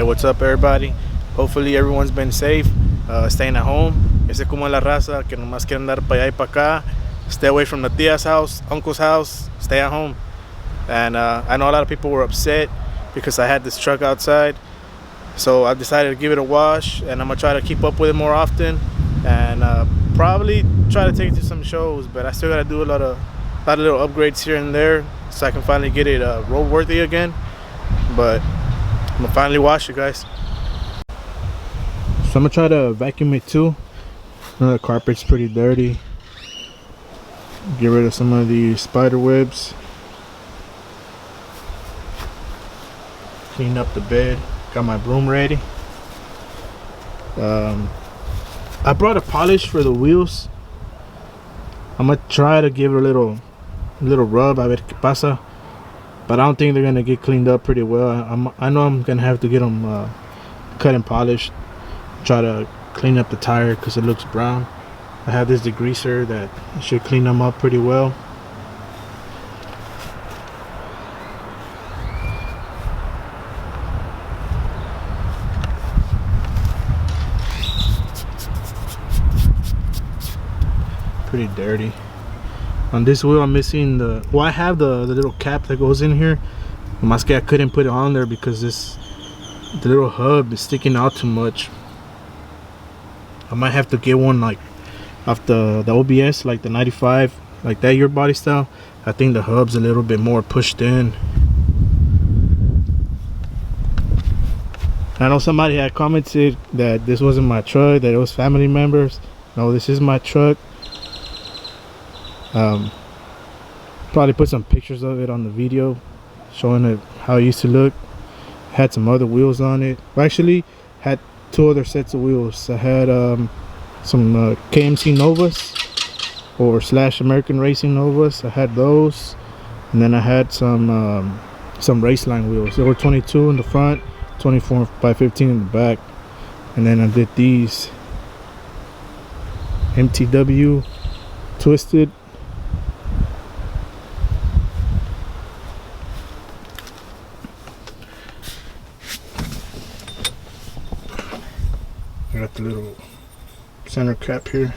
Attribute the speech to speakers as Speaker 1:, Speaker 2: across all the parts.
Speaker 1: Hey, what's up, everybody? Hopefully everyone's been safe, staying at home. Ese como la raza que nomás quieren andar para allá y para acá. Stay away from the tia's house, uncle's house. Stay at home. And I know a lot of people were upset because I had this truck outside. So I decided to give it a wash, and I'm gonna try to keep up with it more often, and probably try to take it to some shows. But I still gotta do a lot of little upgrades here and there, so I can finally get it roadworthy again. But I'm gonna finally wash it, guys. So I'm gonna try to vacuum it too. The carpet's pretty dirty. Get rid of some of the spider webs. Clean up the bed. Got my broom ready. I brought a polish for the wheels. I'm gonna try to give it a little rub, a ver qué pasa. But I don't think they're gonna get cleaned up pretty well. I know I'm gonna have to get them cut and polished. Try to clean up the tire because it looks brown. I have this degreaser that should clean them up pretty well. Pretty dirty. On this wheel I'm missing the, well, I have the little cap that goes in here. I couldn't put it on there because the little hub is sticking out too much. I might have to get one like off the OBS, like the 95, like that, your body style. I think the hub's a little bit more pushed in. I know somebody had commented that this wasn't my truck, that it was family members. No, this is my truck. Probably put some pictures of it on the video showing it how it used to look. Had some other wheels on it. I actually had two other sets of wheels. I had some KMC Novas or / American Racing Novas. I had those, and then I had some Raceline wheels. They were 22 in the front, 24 by 15 in the back, and then I did these MTW twisted. I got the little center cap here.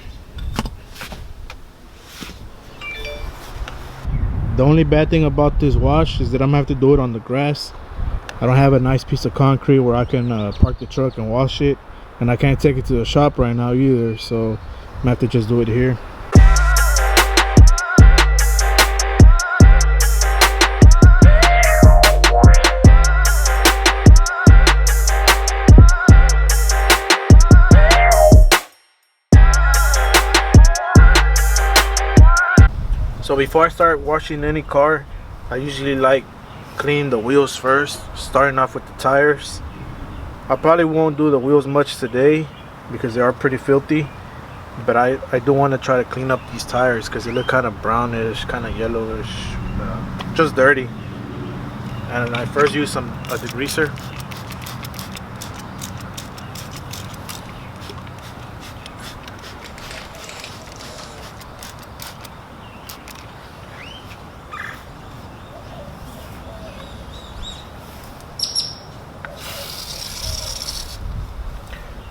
Speaker 1: The only bad thing about this wash is that I'm gonna have to do it on the grass. I don't have a nice piece of concrete where I can park the truck and wash it, and I can't take it to the shop right now either, so I'm gonna have to just do it here. So before I start washing any car, I usually like clean the wheels first, starting off with the tires. I probably won't do the wheels much today because they are pretty filthy, but I do want to try to clean up these tires because they look kind of brownish, kind of yellowish, just dirty. And I first use a degreaser.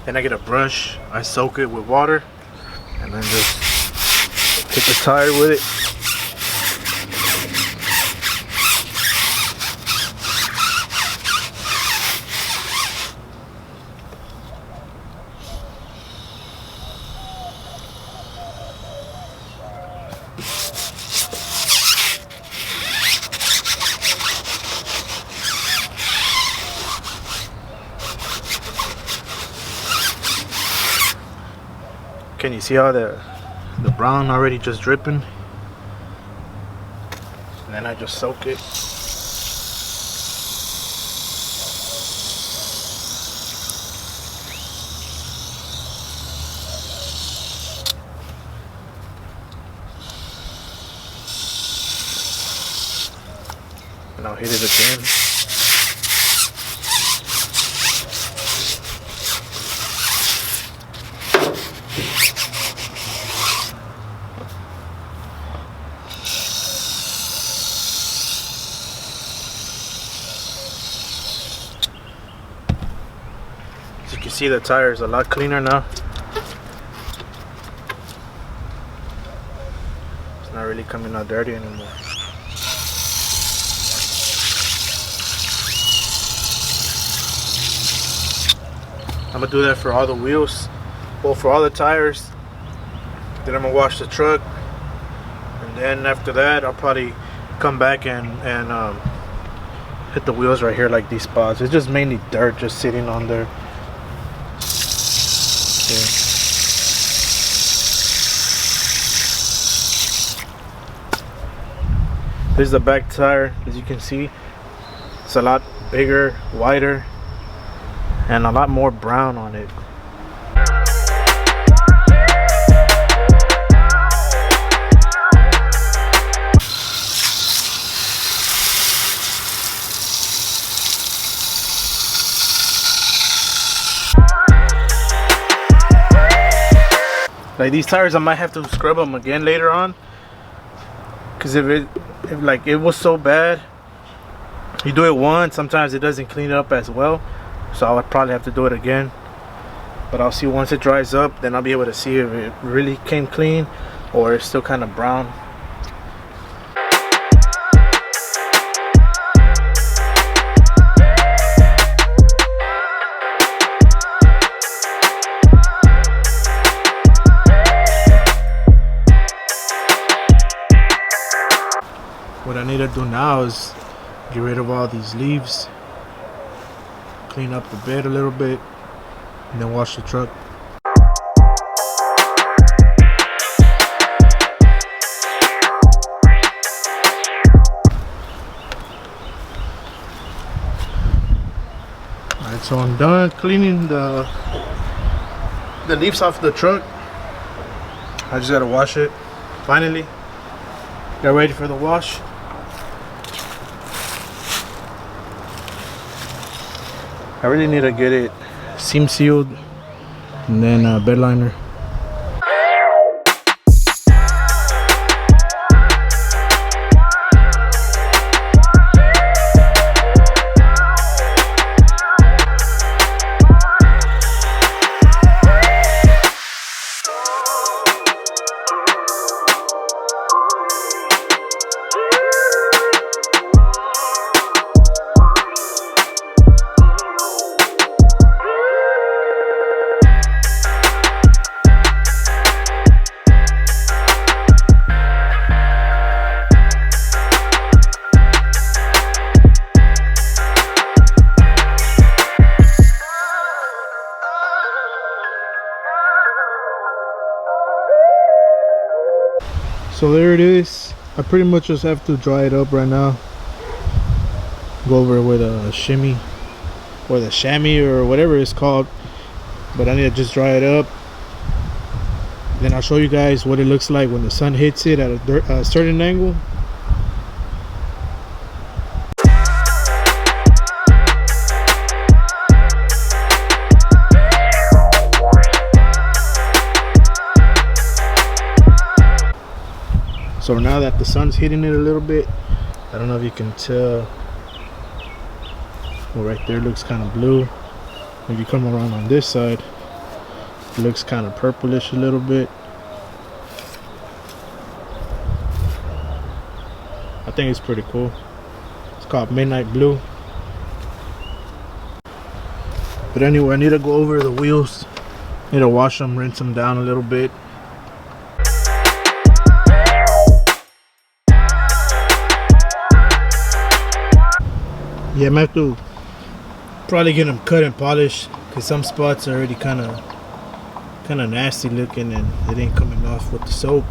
Speaker 1: Then I get a brush, I soak it with water, and then just hit the tire with it. Can you see how the brown already just dripping? And then I just soak it. And I'll hit it again. see the tires a lot cleaner now. It's not really coming out dirty anymore. I'm gonna do that for all the wheels, well, for all the tires. Then I'm gonna wash the truck, and then after that I'll probably come back and hit the wheels right here, like these spots. It's just mainly dirt just sitting on there. Okay. This is the back tire. As you can see, it's a lot bigger, wider, and a lot more brown on it. Like these tires, I might have to scrub them again later on, because if it was so bad, you do it once, sometimes it doesn't clean up as well. So I would probably have to do it again. But I'll see once it dries up, then I'll be able to see if it really came clean or it's still kind of brown. What I need to do now is get rid of all these leaves, clean up the bed a little bit, and then wash the truck. Alright, so I'm done cleaning the leaves off the truck. I just gotta wash it. Finally, got ready for the wash. I really need to get it seam sealed and then bed liner. So there it is. I pretty much just have to dry it up right now. Go over it with a shimmy or the chamois or whatever it's called. But I need to just dry it up. Then I'll show you guys what it looks like when the sun hits it at a certain angle. So now that the sun's hitting it a little bit, I don't know if you can tell, well, right there looks kind of blue. If you come around on this side, it looks kind of purplish a little bit. I think it's pretty cool. It's called Midnight Blue. But anyway, I need to go over the wheels. Need to wash them, rinse them down a little bit. Yeah, I'm gonna have to probably get them cut and polished, because some spots are already kind of nasty looking and it ain't coming off with the soap.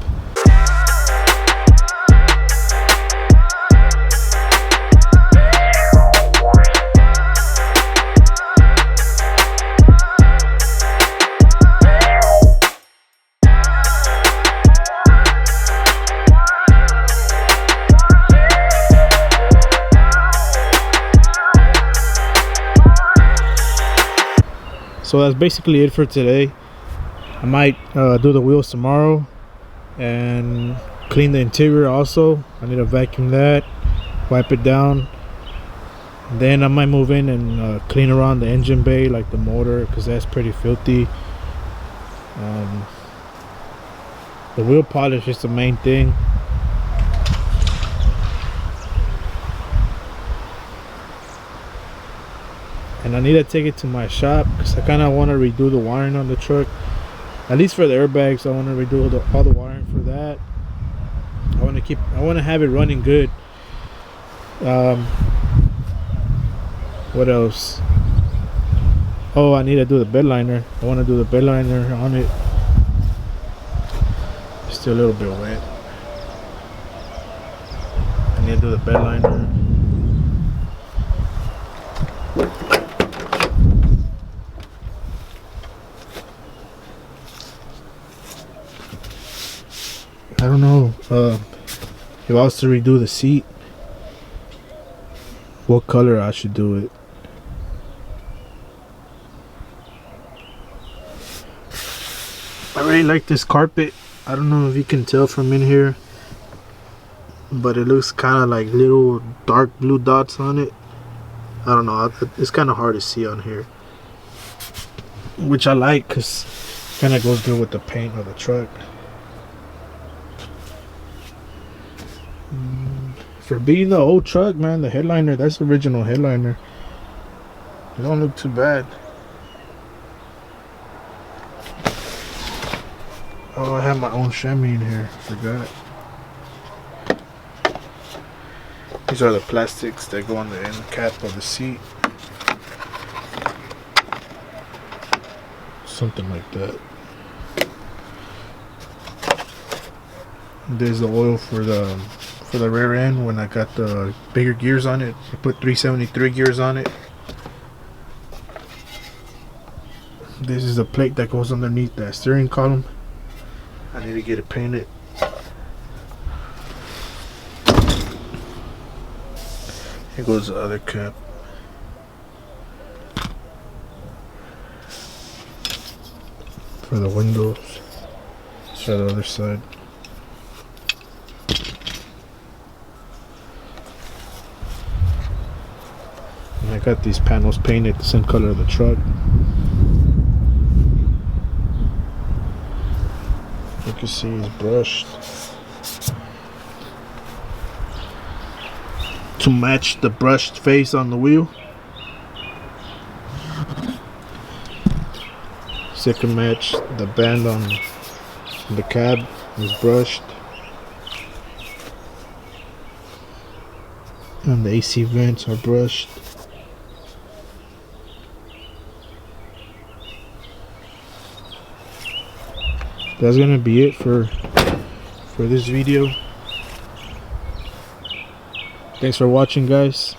Speaker 1: So that's basically it for today. I might do the wheels tomorrow and clean the interior also. I need to vacuum that, wipe it down, Then I might move in and clean around the engine bay, like the motor, because that's pretty filthy. The wheel polish is the main thing. And I need to take it to my shop because I kind of want to redo the wiring on the truck. At least for the airbags, I want to redo all the wiring for that. I want to have it running good. What else? Oh, I need to do the bed liner. I want to do the bed liner on it. It's still a little bit wet. I need to do the bed liner. I don't know if I was to redo the seat, what color I should do it. I really like this carpet. I don't know if you can tell from in here, but it looks kind of like little dark blue dots on it. I don't know, it's kind of hard to see on here, which I like because it kind of goes good with the paint of the truck. For being the old truck, man, the headliner, that's the original headliner. It don't look too bad. Oh, I have my own chamois in here. Forgot. These are the plastics that go on the end cap of the seat. Something like that. There's the oil for the rear end when I got the bigger gears on it. I put 373 gears on it. This is the plate that goes underneath that steering column. I need to get it painted. Here goes the other cap. For the windows. Let's try the other side. And I got these panels painted the same color of the truck. You can see it's brushed to match the brushed face on the wheel. So it can match the band on the cab is brushed. And the AC vents are brushed. That's gonna be it for this video. Thanks for watching, guys.